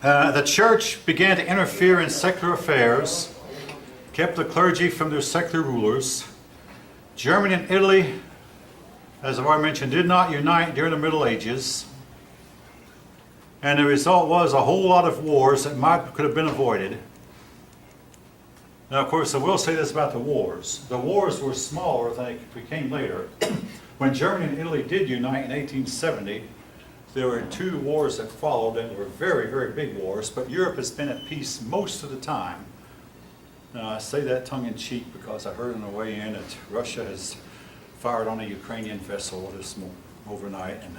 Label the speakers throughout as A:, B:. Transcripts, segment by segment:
A: The church began to interfere in secular affairs, kept the clergy from their secular rulers. Germany and Italy, as I've already mentioned, did not unite during the Middle Ages. And the result was a whole lot of wars that could have been avoided. Now, of course, I will say this about the wars. The wars were smaller than they became later. When Germany and Italy did unite in 1870, there were two wars that followed that were very, very big wars, but Europe has been at peace most of the time. Now, I say that tongue-in-cheek because I heard on the way in that Russia has fired on a Ukrainian vessel this overnight, and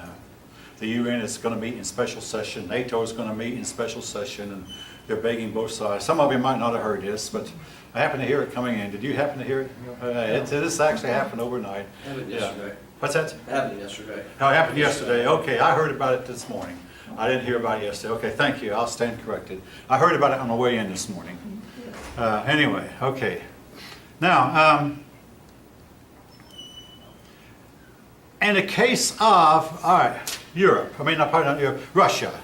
A: the UN is going to meet in special session. NATO is going to meet in special session, and they're begging both sides. Some of you might not have heard this, but I happened to hear it coming in. Did you happen to hear it? This actually happened overnight.
B: Happened yesterday.
A: What's that?
B: Happened yesterday.
A: Oh, it happened yesterday. Okay, I heard about it this morning. I didn't hear about it yesterday. Okay, thank you. I'll stand corrected. I heard about it on the way in this morning. Anyway, okay. Now, in the case of, Europe, Russia.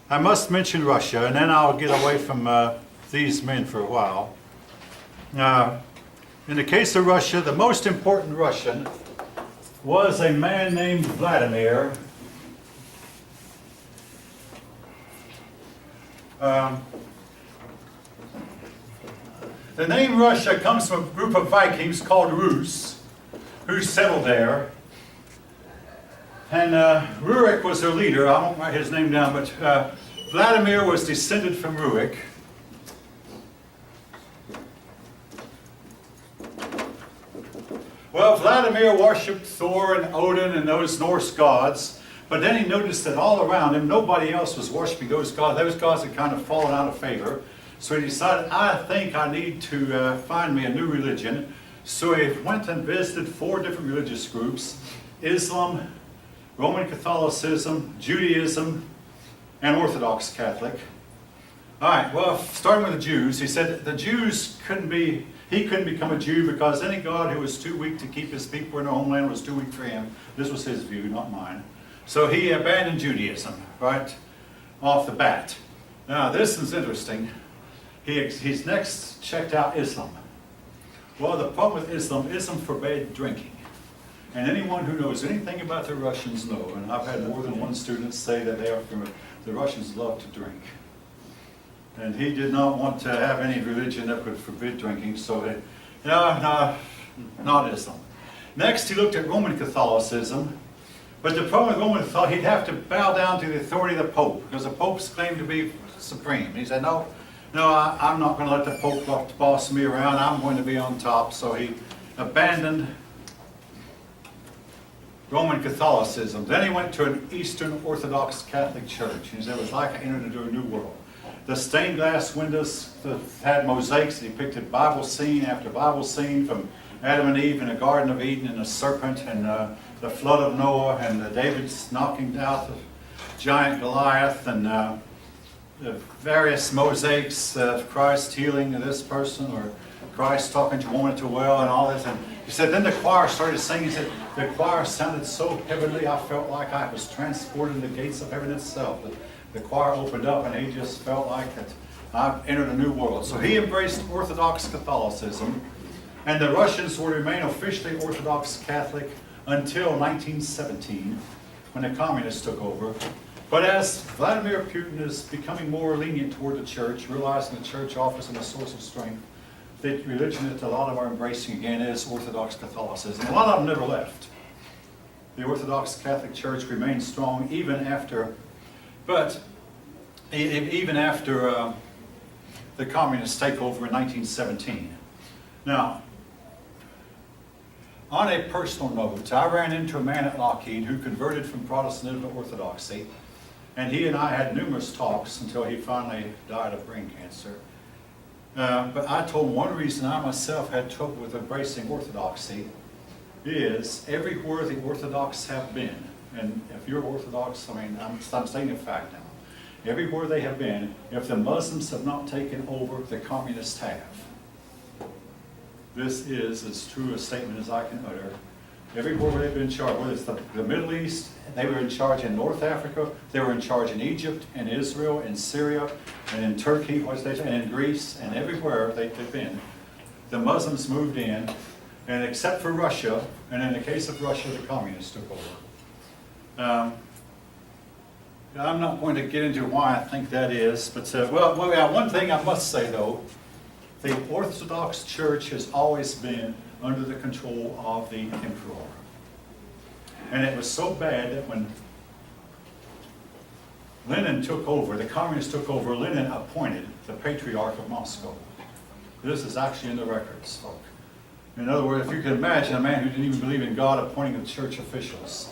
A: I must mention Russia, and then I'll get away from these men for a while. In the case of Russia, the most important Russian was a man named Vladimir. The name Russia comes from a group of Vikings called Rus, who settled there. And Rurik was their leader. I won't write his name down, but Vladimir was descended from Rurik. Well, Vladimir worshipped Thor and Odin and those Norse gods, but then he noticed that all around him, nobody else was worshiping those gods. Those gods had kind of fallen out of favor. So he decided, I think I need to find me a new religion. So he went and visited 4 different religious groups: Islam, Roman Catholicism, Judaism, and Orthodox Catholic. All right, well, starting with the Jews, he said the Jews he couldn't become a Jew because any God who was too weak to keep his people in their homeland was too weak for him. This was his view, not mine. So he abandoned Judaism, right off the bat. Now, this is interesting. He's next checked out Islam. Well, the problem with Islam forbade drinking. And anyone who knows anything about the Russians know, and I've had more than one student say that the Russians love to drink. And he did not want to have any religion that would forbid drinking, so no, not Islam. Next, he looked at Roman Catholicism, but the problem with Roman Catholicism, he'd have to bow down to the authority of the Pope, because the Pope's claimed to be supreme. He said, no, I'm not going to let the Pope boss me around, I'm going to be on top. So he abandoned Roman Catholicism. Then he went to an Eastern Orthodox Catholic Church. He said it was like I entered into a new world. The stained glass windows had mosaics that depicted Bible scene after Bible scene from Adam and Eve in the Garden of Eden, and the serpent, and the flood of Noah, and David's knocking out the giant Goliath, and the various mosaics of Christ healing this person, or Christ talking to a woman at a well, and all this. And he said, then the choir started singing. He said, the choir sounded so heavenly, I felt like I was transported in the gates of heaven itself. The choir opened up, and he just felt like that I've entered a new world. So he embraced Orthodox Catholicism, and the Russians will remain officially Orthodox Catholic until 1917, when the communists took over. But as Vladimir Putin is becoming more lenient toward the church, realizing the church offers him a source of strength, the religion that a lot of them are embracing again is Orthodox Catholicism. A lot of them never left. The Orthodox Catholic Church remains strong even after the communist takeover in 1917. Now, on a personal note, I ran into a man at Lockheed who converted from Protestantism to Orthodoxy, and he and I had numerous talks until he finally died of brain cancer. But I told him one reason I myself had trouble with embracing Orthodoxy is everywhere the Orthodox have been, and if you're Orthodox, I'm saying a fact now. Everywhere they have been, if the Muslims have not taken over, the communists have. This is as true a statement as I can utter. Everywhere where they've been in charge, whether it's the Middle East, they were in charge in North Africa, they were in charge in Egypt, and Israel, and Syria, and in Turkey, and in Greece, and everywhere they've been. The Muslims moved in, and except for Russia, and in the case of Russia, the communists took over. I'm not going to get into why I think that is, but one thing I must say though, the Orthodox Church has always been under the control of the emperor. And it was so bad that when Lenin took over, the communists took over, Lenin appointed the Patriarch of Moscow. This is actually in the records, folks. In other words, if you can imagine a man who didn't even believe in God appointing the church officials.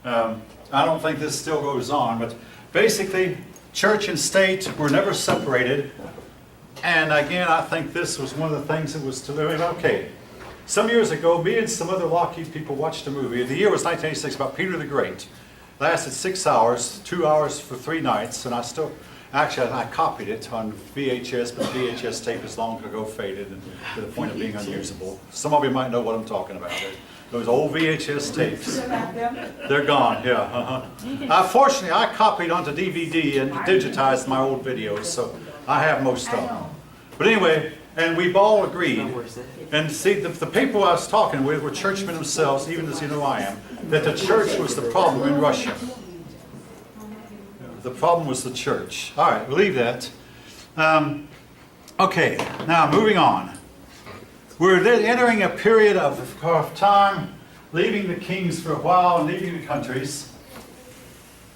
A: I don't think this still goes on, but basically, church and state were never separated. And again, I think this was one of the things that was to live. Okay, some years ago, me and some other Lockheed people watched a movie. The year was 1986, about Peter the Great. Lasted 6 hours, 2 hours for 3 nights, and I copied it on VHS, but the VHS tape is long ago faded and to the point of being unusable. Some of you might know what I'm talking about. Those old VHS tapes. They're gone, yeah. Fortunately, I copied onto DVD and digitized my old videos, so I have most of them. But anyway, and we've all agreed, and see, the people I was talking with were churchmen themselves, even as you know I am, that the church was the problem in Russia. The problem was the church. All right, we'll leave that. Okay, now moving on. We're entering a period of time, leaving the kings for a while and leaving the countries.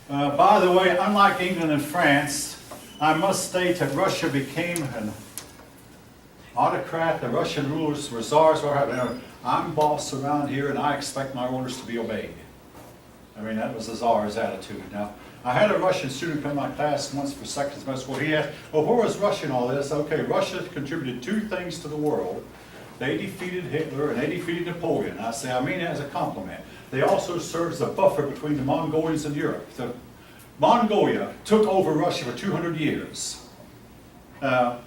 A: By the way, unlike England and France, I must state that Russia became an autocrat. The Russian rulers were czars. I'm boss around here and I expect my orders to be obeyed. I mean, that was the czar's attitude. Now, I had a Russian student come to my class once for second semester. Well, he asked, well, where was Russia in all this? Okay, Russia contributed 2 things to the world. They defeated Hitler and they defeated Napoleon. I say, I mean it as a compliment. They also served as a buffer between the Mongolians and Europe. Mongolia took over Russia for 200 years and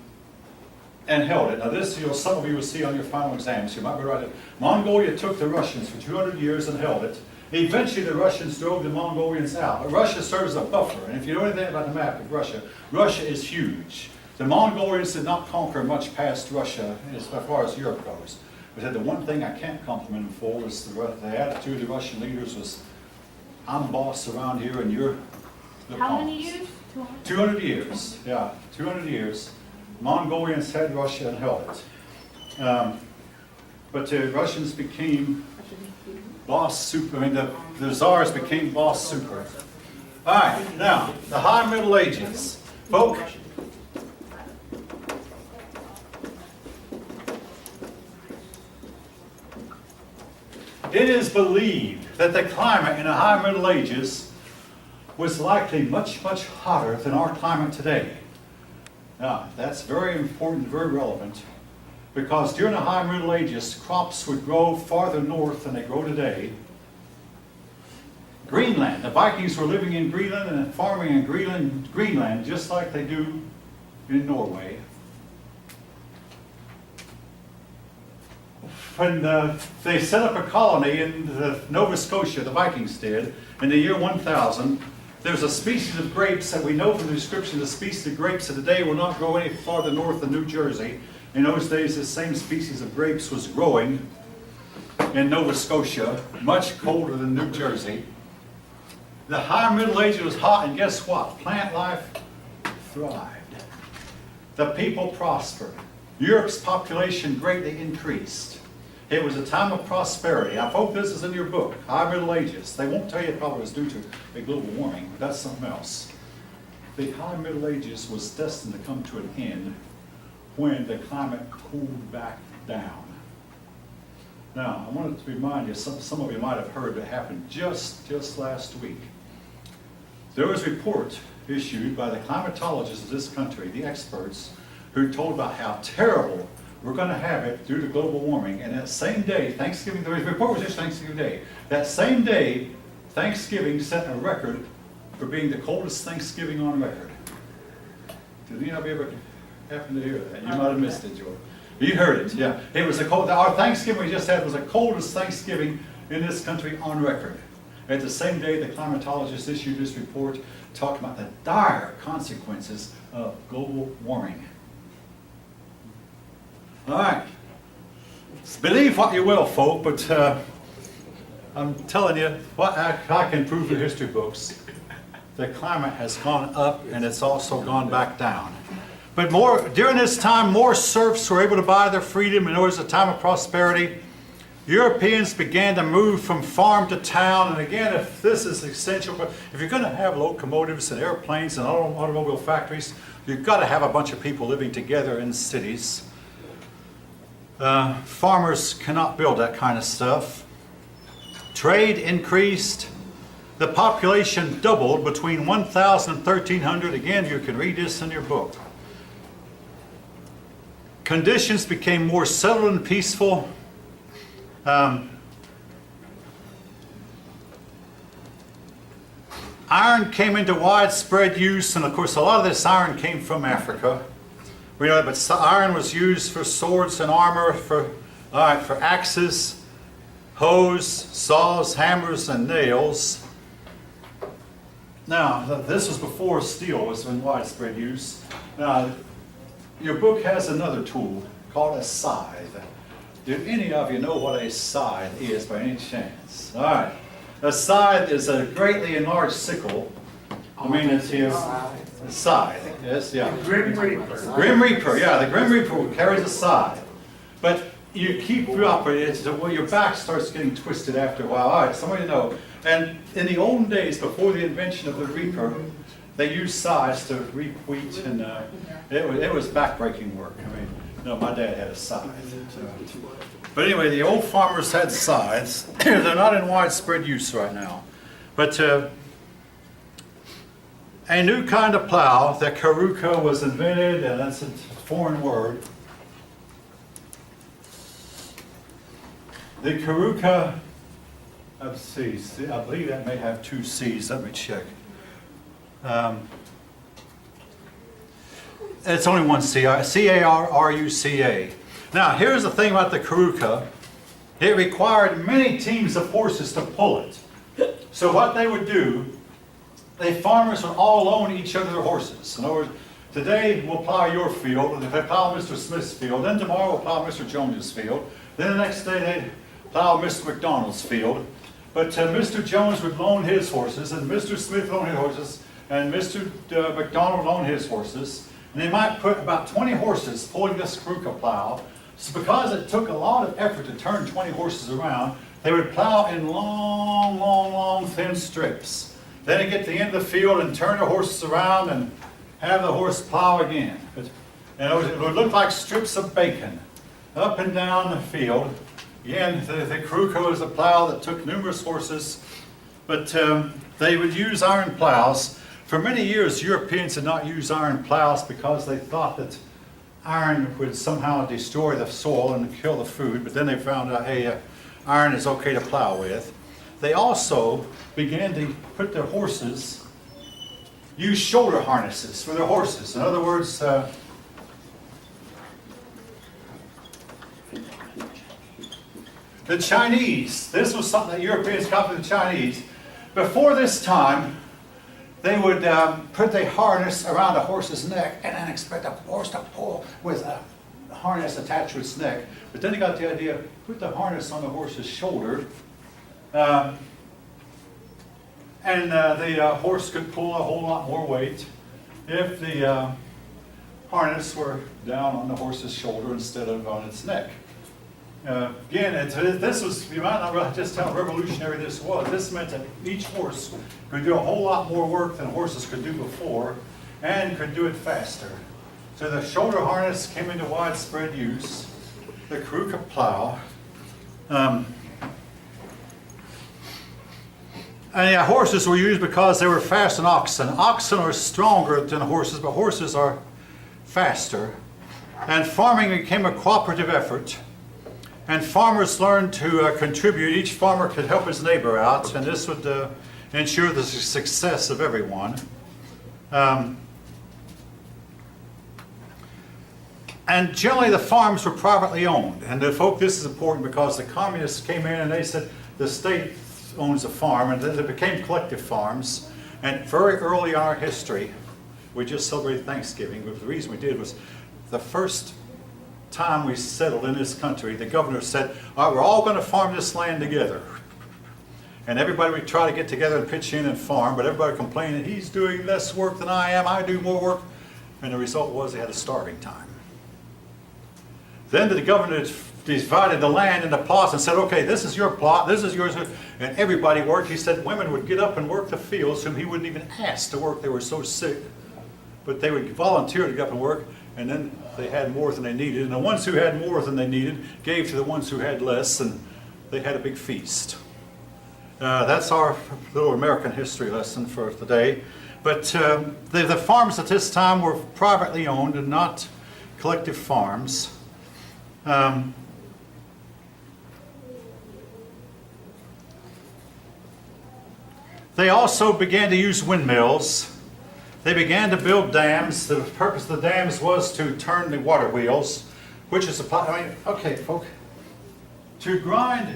A: held it. Now this, some of you will see on your final exams. You might be right. Mongolia took the Russians for 200 years and held it. Eventually the Russians drove the Mongolians out. But Russia serves as a buffer. And if you know anything about the map of Russia, Russia is huge. The Mongolians did not conquer much past Russia as far as Europe goes. But the one thing I can't compliment them for was the attitude of the Russian leaders was, I'm boss around here and you're the
B: How
A: pawns.
B: many years?
A: 200 years, yeah, 200 years. Mongolians had Russia and held it. But the Russians became boss super, I mean the czars became boss super. All right, now, the High Middle Ages. Folk, it is believed that the climate in the High Middle Ages was likely much, much hotter than our climate today. Now, that's very important, very relevant, because during the High Middle Ages, crops would grow farther north than they grow today. Greenland, the Vikings were living in Greenland and farming in Greenland just like they do in Norway. When they set up a colony in Nova Scotia, the Vikings did, in the year 1000, there's a species of grapes that we know from the description, the species of grapes of today will not grow any farther north than New Jersey. In those days, this same species of grapes was growing in Nova Scotia, much colder than New Jersey. The High Middle Ages was hot, and guess what? Plant life thrived. The people prospered. Europe's population greatly increased. It was a time of prosperity. I hope this is in your book, High Middle Ages. They won't tell you it probably was due to the global warming, but that's something else. The High Middle Ages was destined to come to an end when the climate cooled back down. Now, I wanted to remind you, some of you might have heard that happened just last week. There was a report issued by the climatologists of this country, the experts, who told about how terrible we're going to have it due to global warming. And that same day, Thanksgiving, the report was just Thanksgiving Day. That same day, Thanksgiving set a record for being the coldest Thanksgiving on record. Did any of you ever happen to hear that? You might have missed it, George. You heard it, yeah. It was our Thanksgiving we just had was the coldest Thanksgiving in this country on record. At the same day, the climatologist issued this report talking about the dire consequences of global warming. All right. Believe what you will, folk, but I'm telling you, what I can prove in history books, the climate has gone up and it's also gone back down. But during this time, more serfs were able to buy their freedom, and it was a time of prosperity. Europeans began to move from farm to town, and again, if this is essential, but if you're going to have locomotives and airplanes and automobile factories, you've got to have a bunch of people living together in cities. Farmers cannot build that kind of stuff. Trade increased. The population doubled between 1,000 and 1,300. Again, you can read this in your book. Conditions became more settled and peaceful. Iron came into widespread use, and of course a lot of this iron came from Africa. We know that, but iron was used for swords and armor, for axes, hoes, saws, hammers, and nails. Now, this was before steel was in widespread use. Now, your book has another tool called a scythe. Do any of you know what a scythe is by any chance? All right. A scythe is a greatly enlarged sickle. I mean, it's here. A scythe. Yes, yeah.
B: Grim Reaper.
A: Grim Reaper, yeah. The Grim Reaper carries a scythe. But you keep operating it, well, your back starts getting twisted after a while. All right, somebody know. And in the olden days, before the invention of the reaper, they used scythes to reap wheat, and it was backbreaking work. I mean, no, my dad had a scythe. But anyway, the old farmers had scythes. They're not in widespread use right now. But a new kind of plow, the Karuka, was invented, and that's a foreign word. The Karuka, let's see, I believe that may have two C's. Let me check. It's only one C, C-A-R-R-U-C-A. Now, here's the thing about the Karuka. It required many teams of horses to pull it. So what they would do, the farmers would all loan each other their horses. In other words, today we'll plow your field, and if they plow Mr. Smith's field, then tomorrow we'll plow Mr. Jones's field, then the next day they'd plow Mr. McDonald's field. But Mr. Jones would loan his horses, and Mr. Smith loaned his horses, and Mr. McDonald loaned his horses. And they might put about 20 horses pulling this Karuka plow. So because it took a lot of effort to turn 20 horses around, they would plow in long, long, long, thin strips. Then they'd get to the end of the field and turn the horses around and have the horse plow again. And it would look like strips of bacon up and down the field. Again, the Karuka was a plow that took numerous horses, but they would use iron plows. For many years, Europeans had not used iron plows because they thought that iron would somehow destroy the soil and kill the food, but then they found out, hey, iron is okay to plow with. They also began to put their horses, use shoulder harnesses for their horses. In other words, the Chinese, this was something that Europeans copied the Chinese. Before this time, they would put the harness around a horse's neck and then expect the horse to pull with a harness attached to its neck. But then they got the idea, put the harness on the horse's shoulder, and the horse could pull a whole lot more weight if the harness were down on the horse's shoulder instead of on its neck. Again, this was, you might not just how revolutionary this was. This meant that each horse could do a whole lot more work than horses could do before, and could do it faster. So the shoulder harness came into widespread use, the Karuka plow. And yeah, horses were used because they were faster than oxen. Oxen are stronger than horses, but horses are faster. And farming became a cooperative effort. And farmers learned to contribute. Each farmer could help his neighbor out, and this would ensure the success of everyone. And generally the farms were privately owned. And this is important because the communists came in and they said, the state owns a farm, and then it became collective farms. And very early in our history, we just celebrated Thanksgiving, but the reason we did was the first time we settled in this country, the governor said, all right, we're all going to farm this land together. And everybody would try to get together and pitch in and farm, but everybody complained that he's doing less work than I am, I do more work. And the result was they had a starving time. Then the governor divided the land into plots and said, okay, this is your plot, this is yours, and everybody worked. He said women would get up and work the fields whom he wouldn't even ask to work, they were so sick. But they would volunteer to get up and work, and then they had more than they needed. And the ones who had more than they needed gave to the ones who had less, and they had a big feast. That's our little American history lesson for today. But the farms at this time were privately owned and not collective farms. They also began to use windmills. They began to build dams. The purpose of the dams was to turn the water wheels, which is okay, folks, to grind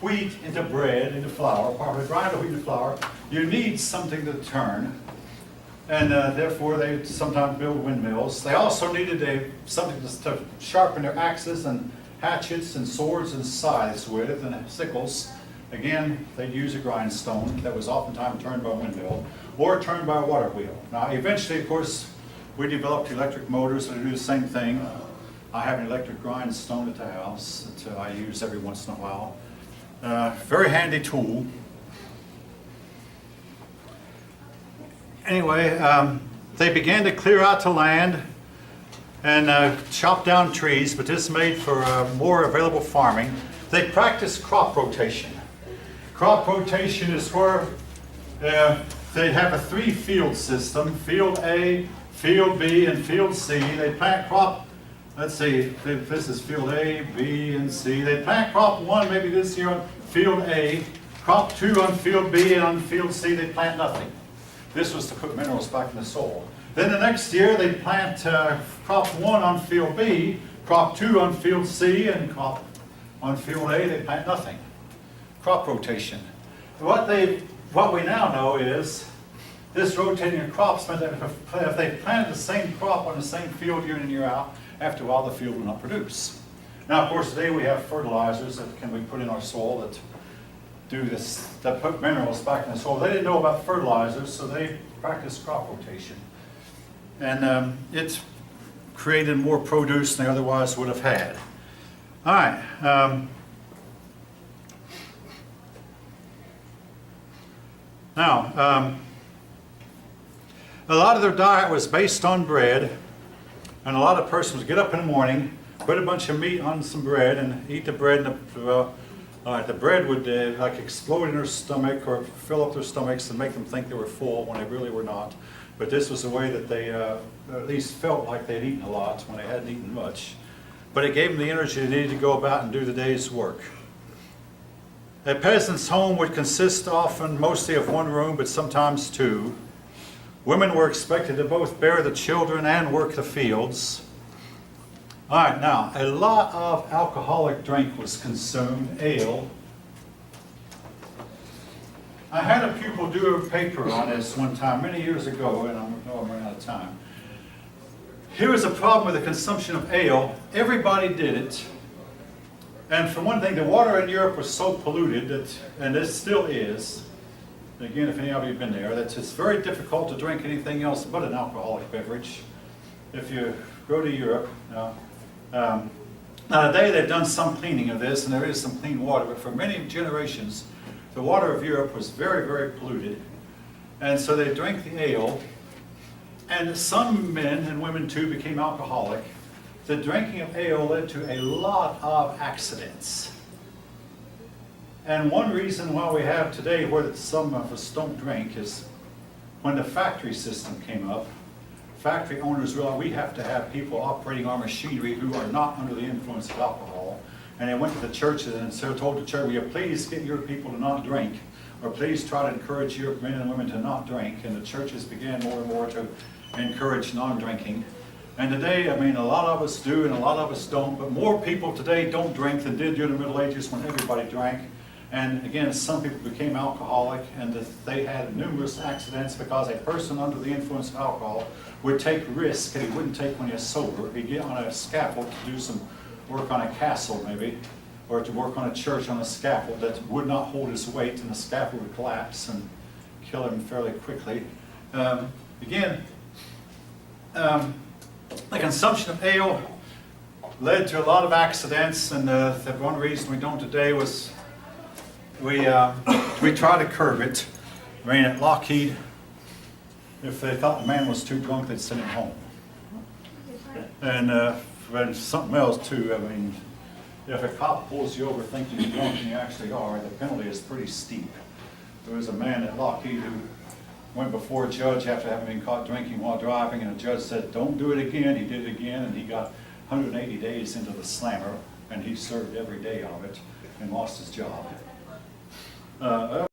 A: wheat into bread, into flour, to grind the wheat into flour, you need something to turn. And therefore, they sometimes build windmills. They also needed something to sharpen their axes and hatchets and swords and scythes with, and sickles. Again, they'd use a grindstone that was oftentimes turned by a windmill or turned by a water wheel. Now, eventually, of course, we developed electric motors that do the same thing. I have an electric grindstone at the house that I use every once in a while. Very handy tool. Anyway, they began to clear out the land and chop down trees, but this made for more available farming. They practiced crop rotation. Crop rotation is where they have a three-field system: field A, field B, and field C. They plant crop, let's see, this is field A, B, and C. They plant crop 1 maybe this year on field A, crop 2 on field B, and on field C they plant nothing. This was to put minerals back in the soil. Then the next year they plant crop 1 on field B, crop 2 on field C, and crop on field A they plant nothing. Crop rotation. What we now know is this rotating of crops meant that if they planted the same crop on the same field year in and year out, after a while the field will not produce. Now, of course, today we have fertilizers that can be put in our soil that do this, that put minerals back in the soil. They didn't know about fertilizers, so they practiced crop rotation. And it's created more produce than they otherwise would have had. All right. Now, a lot of their diet was based on bread, and a lot of persons would get up in the morning, put a bunch of meat on some bread, and eat the bread, and the bread would like explode in their stomach or fill up their stomachs and make them think they were full when they really were not. But this was the way that they at least felt like they'd eaten a lot when they hadn't eaten much. But it gave them the energy they needed to go about and do the day's work. A peasant's home would consist often mostly of 1 room, but sometimes 2. Women were expected to both bear the children and work the fields. All right, now, a lot of alcoholic drink was consumed, ale. I had a pupil do a paper on this one time, many years ago, and I'm running out of time. Here was a problem with the consumption of ale. Everybody did it. And for one thing, the water in Europe was so polluted that, and it still is, again, if any of you have been there, that it's very difficult to drink anything else but an alcoholic beverage. If you go to Europe, now today they've done some cleaning of this, and there is some clean water, but for many generations, the water of Europe was very, very polluted. And so they drank the ale, and some men and women too became alcoholic. The drinking of ale led to a lot of accidents. And one reason why we have today where some of us don't drink is when the factory system came up, factory owners realized we have to have people operating our machinery who are not under the influence of alcohol. And they went to the churches and so told the church, will you please get your people to not drink? Or please try to encourage your men and women to not drink. And the churches began more and more to encourage non-drinking. And today, I mean, a lot of us do and a lot of us don't, but more people today don't drink than did during the Middle Ages when everybody drank. And again, some people became alcoholic, and they had numerous accidents because a person under the influence of alcohol would take risks that he wouldn't take when he was sober. He'd get on a scaffold to do some work on a castle maybe, or to work on a church on a scaffold that would not hold his weight, and the scaffold would collapse and kill him fairly quickly. Again, the consumption of ale led to a lot of accidents, and the one reason we don't today was we tried to curb it. I mean, at Lockheed, if they thought the man was too drunk, they'd send him home. And something else too, I mean, if a cop pulls you over thinking you're drunk and you actually are, the penalty is pretty steep. There was a man at Lockheed who went before a judge after having been caught drinking while driving, and the judge said, don't do it again. He did it again, and he got 180 days into the slammer, and he served every day of it and lost his job.